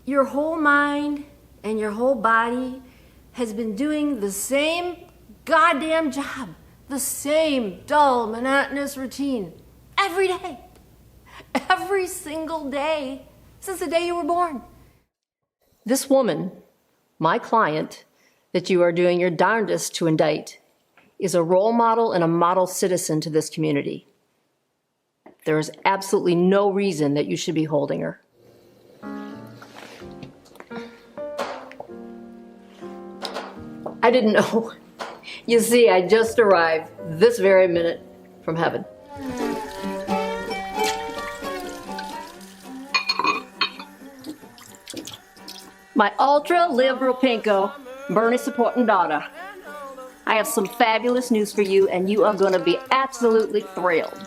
Your whole mind and your whole body has been doing the same goddamn job, the same dull, monotonous routine every day, every single day since the day you were born. This woman, my client, that you are doing your darndest to indict, is a role model and a model citizen to this community. There is absolutely no reason that you should be holding her. I didn't know. You see, I just arrived this very minute from heaven. My ultra-liberal pinko, Bernie supporting daughter. I have some fabulous news for you, and you are going to be absolutely thrilled.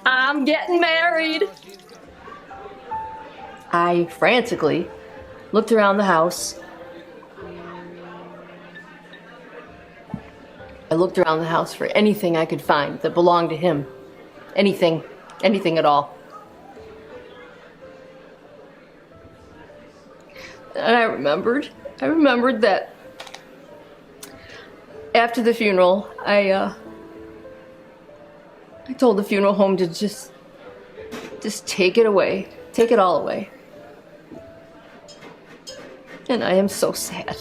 I'm getting married. I frantically looked around the house. I looked around the house for anything I could find that belonged to him. Anything at all. And I remembered that after the funeral, I told the funeral home to just take it away, take it all away. And I am so sad.